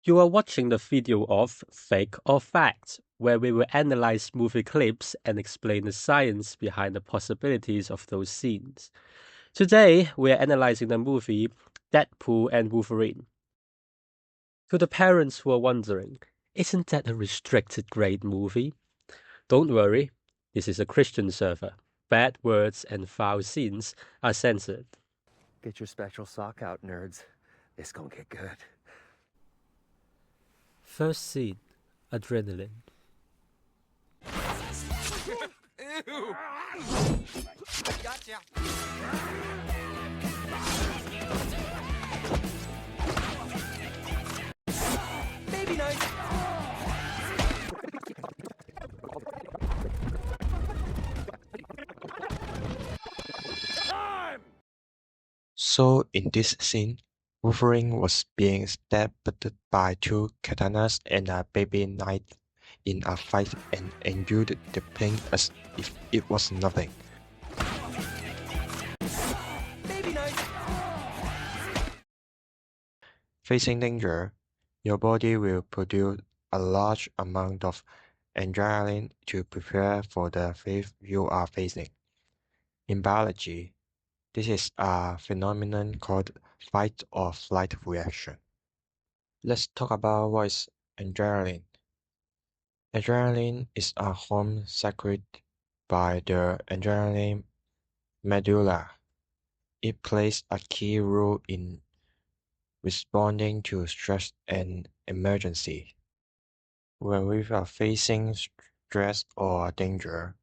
You are watching the video of Fake or Fact, where we will analyze movie clips and explain the science behind the possibilities of those scenes. Today, we are analyzing the movie Deadpool and Wolverine. To the parents who are wondering, isn't that a restricted grade movie? Don't worry, this is a Christian server. Bad words and foul scenes are censored. Get your special sock out, nerds. This gonna get good. First scene, adrenaline. Ew! Gotcha! Baby knife! So in this scene, Wolverine was being stabbed by two katanas and a baby knife in a fight and endured the pain as if it was nothing. Baby knife! Facing danger, your body will produce a large amount of adrenaline to prepare for the fate you are facing. In biology, this is a phenomenon called fight or flight reaction. Let's talk about what is adrenaline. Adrenaline is a hormone secreted by the adrenaline medulla. It plays a key role in responding to stress and emergency. When we are facing stress or danger,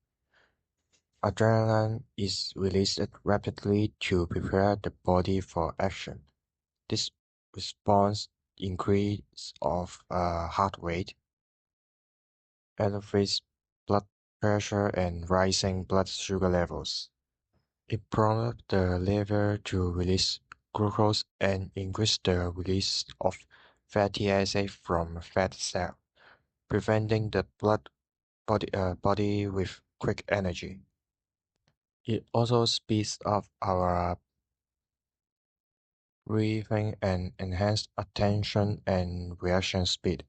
adrenaline is released rapidly to prepare the body for action. This response increase of heart rate, elevates blood pressure and rising blood sugar levels. It prompts the liver to release glucose and increase the release of fatty acid from fat cells, preventing the body with quick energy. It also speeds up our breathing and enhance attention and reaction speed,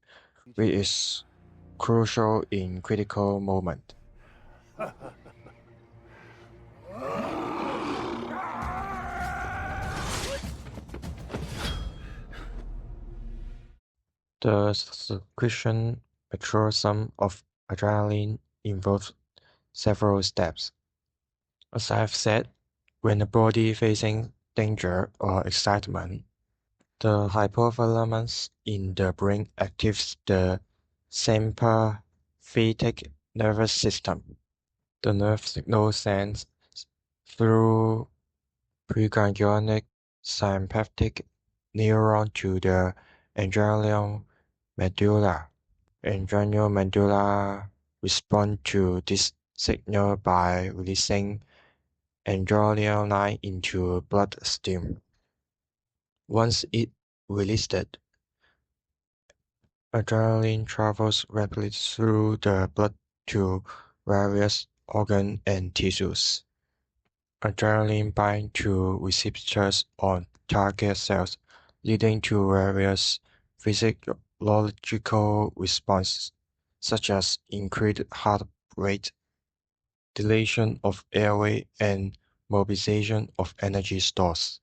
which is crucial in critical moments. The secretion metabolism of adrenaline involves several steps. As I have said, when the body facing danger or excitement, the hypothalamus in the brain activates the sympathetic nervous system. The nerve signal sends through preganglionic sympathetic neuron to the adrenal medulla. Adrenal medulla respond to this signal by releasing adrenaline into bloodstream. Once it released, adrenaline travels rapidly through the blood to various organs and tissues. Adrenaline binds to receptors on target cells, leading to various physiological responses, such as increased heart rate, dilation of airway, and mobilization of energy stores.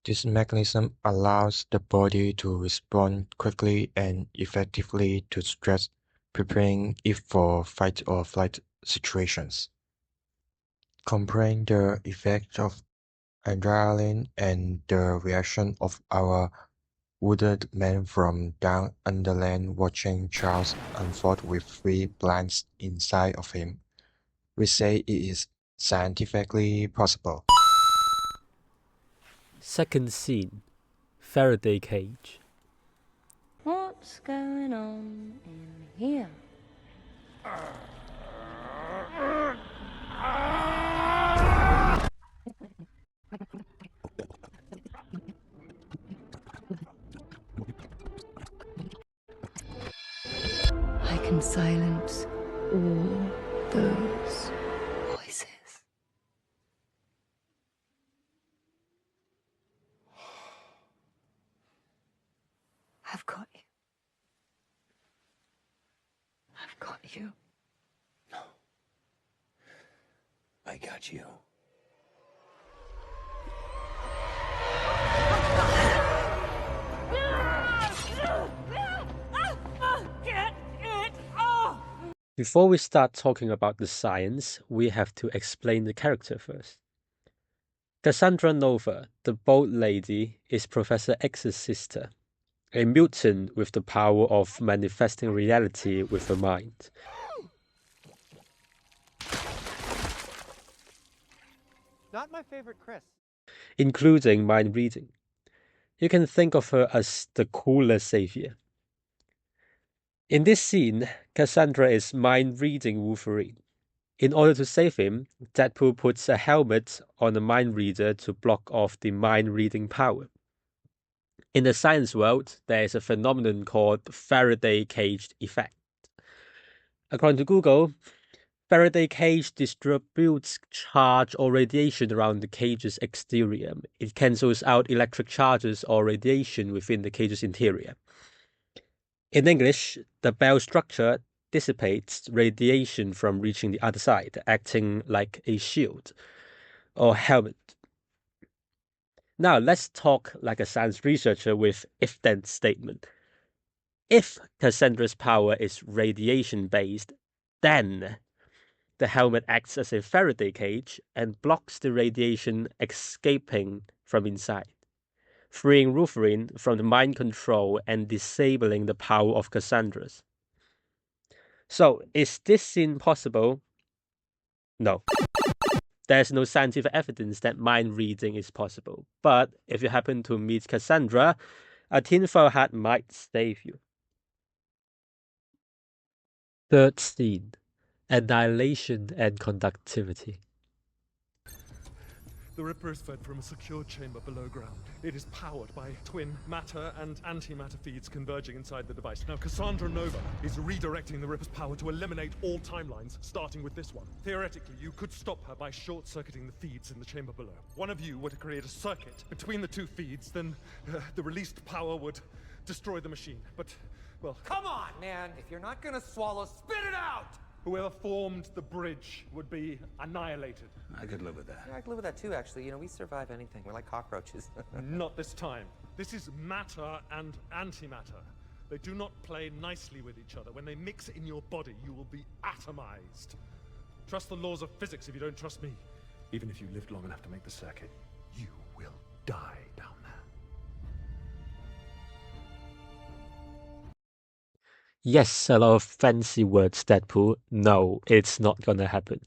This mechanism allows the body to respond quickly and effectively to stress, preparing it for fight or flight situations. Comparing the effect of adrenaline and the reaction of our wounded man from down underland watching Charles unfold with 3 blinds inside of him, we say it is scientifically possible. Second scene, Faraday cage. What's going on in here? I can silence all those voices. I've got you. got you. I got you. Get it off! Before we start talking about the science, we have to explain the character first. Cassandra Nova, the bold lady, is Professor X's sister, a mutant with the power of manifesting reality with her mind. Not my favorite Chris. Including mind reading. You can think of her as the cooler savior. In this scene, Cassandra is mind reading Wolverine. In order to save him, Deadpool puts a helmet on the mind reader to block off the mind reading power. In the science world, there is a phenomenon called Faraday cage effect. According to Google, Faraday cage distributes charge or radiation around the cage's exterior. It cancels out electric charges or radiation within the cage's interior. In English, the bell structure dissipates radiation from reaching the other side, acting like a shield or helmet. Now, let's talk like a science researcher with if-then statement. If Cassandra's power is radiation-based, then the helmet acts as a Faraday cage and blocks the radiation escaping from inside, freeing Wolverine from the mind control and disabling the power of Cassandra's. So, is this scene possible? No. There's no scientific evidence that mind reading is possible. But if you happen to meet Cassandra, a tinfoil hat might save you. Third scene, annihilation and conductivity. The Ripper is fed from a secure chamber below ground. It is powered by twin matter and antimatter feeds converging inside the device. Now, Cassandra Nova is redirecting the Ripper's power to eliminate all timelines, starting with this one. Theoretically, you could stop her by short-circuiting the feeds in the chamber below. One of you were to create a circuit between the two feeds, then the released power would destroy the machine. But, well, Come on, man. If you're not gonna swallow, spit it out! whoever formed the bridge would be annihilated. I could live with that. Yeah, I can live with that too, actually. You know, we survive anything. We're like cockroaches. Not this time. This is matter and antimatter. They do not play nicely with each other. When they mix in your body, you will be atomized. Trust the laws of physics if you don't trust me. Even if you lived long enough to make the circuit, you will die down there. Yes, a lot of fancy words, Deadpool. No, it's not gonna happen.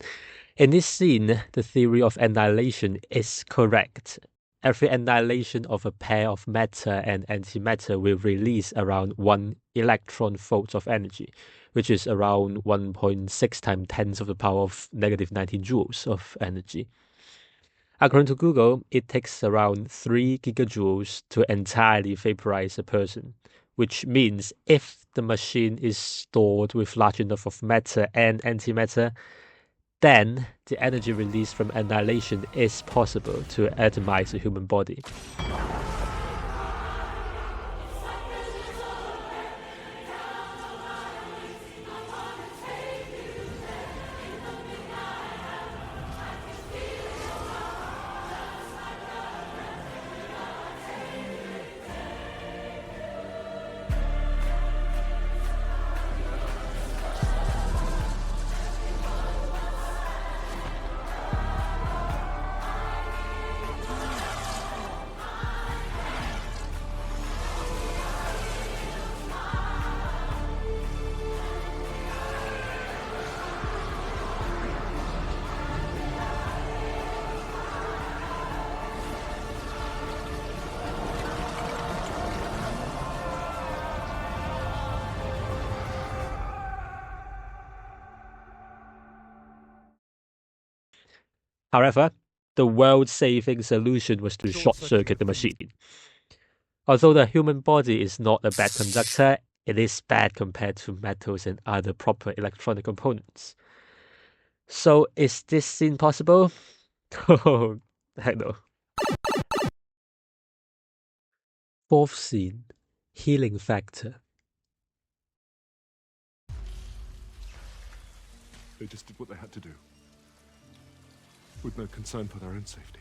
In this scene, the theory of annihilation is correct. Every annihilation of a pair of matter and antimatter will release around 1 electron volt of energy, which is around 1.6 times 10 to the power of negative 19 joules of energy. According to Google, it takes around 3 gigajoules to entirely vaporize a person, which means if the machine is stored with large enough of matter and antimatter, then the energy released from annihilation is possible to atomize the human body. However, the world-saving solution was to short-circuit the machine. Although the human body is not a bad conductor, it is bad compared to metals and other proper electronic components. So, is this scene possible? Oh, heck no. Fourth scene, healing factor. They just did what they had to do, with no concern for their own safety.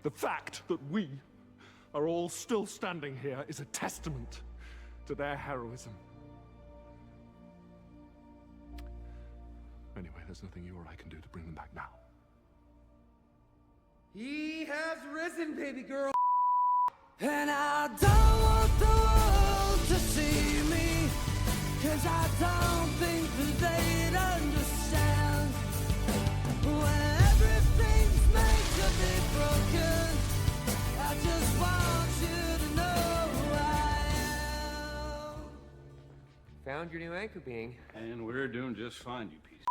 The fact that we are all still standing here is a testament to their heroism. Anyway, there's nothing you or I can do to bring them back now. He has risen, baby girl. And I don't want the world to see me, 'cause I don't think that they'd understand. When everything's made to be broken, I just want you to know who I am. Found your new anchor being. And we're doing just fine, you piece.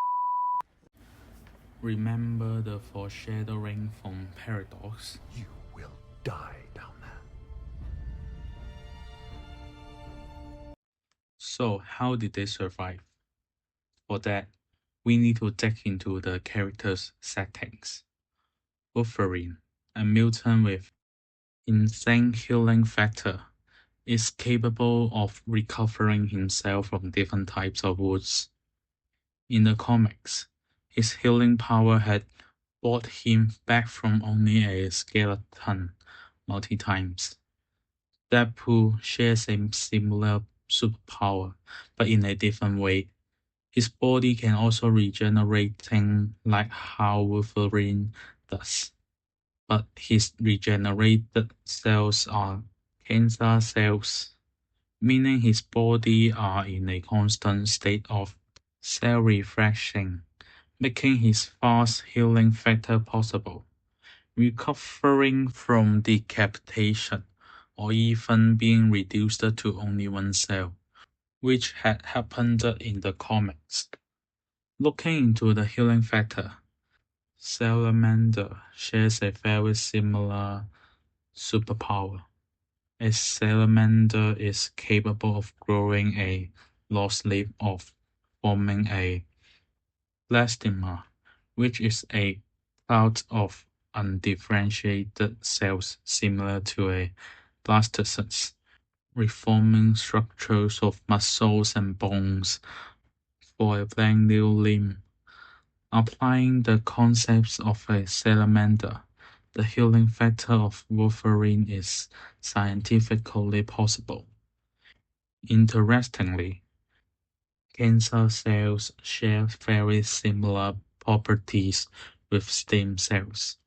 Remember the foreshadowing from Paradox? You will die down there. So, how did they survive? For that, we need to dig into the characters' settings. Wolverine, a mutant with insane healing factor, is capable of recovering himself from different types of wounds. In the comics, his healing power had brought him back from only a skeleton multi times. Deadpool shares a similar superpower, but in a different way. His body can also regenerating like how Wolverine does, but his regenerated cells are cancer cells, meaning his body are in a constant state of cell refreshing, making his fast healing factor possible. Recovering from decapitation, or even being reduced to only one cell, which had happened in the comics. Looking into the healing factor, Salamander shares a very similar superpower. A salamander is capable of growing a lost leaf or forming a blastema, which is a cloud of undifferentiated cells similar to a blastocyst, reforming structures of muscles and bones for a brand new limb. Applying the concepts of a salamander, the healing factor of Wolverine is scientifically possible. Interestingly, cancer cells share very similar properties with stem cells,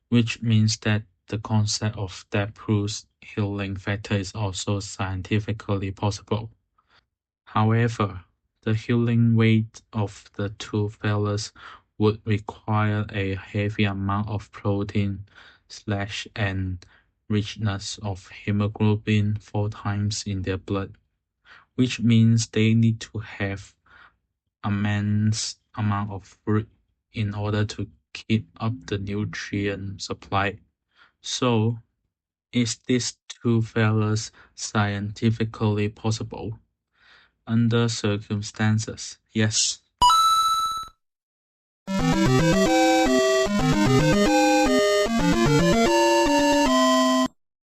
which means that the concept of Deadpool's healing factor is also scientifically possible. However, the healing weight of the two fellas would require a heavy amount of protein and richness of hemoglobin 4 times in their blood, which means they need to have immense amount of food in order to keep up the nutrient supply. So, is these two fellas scientifically possible? Under circumstances, yes.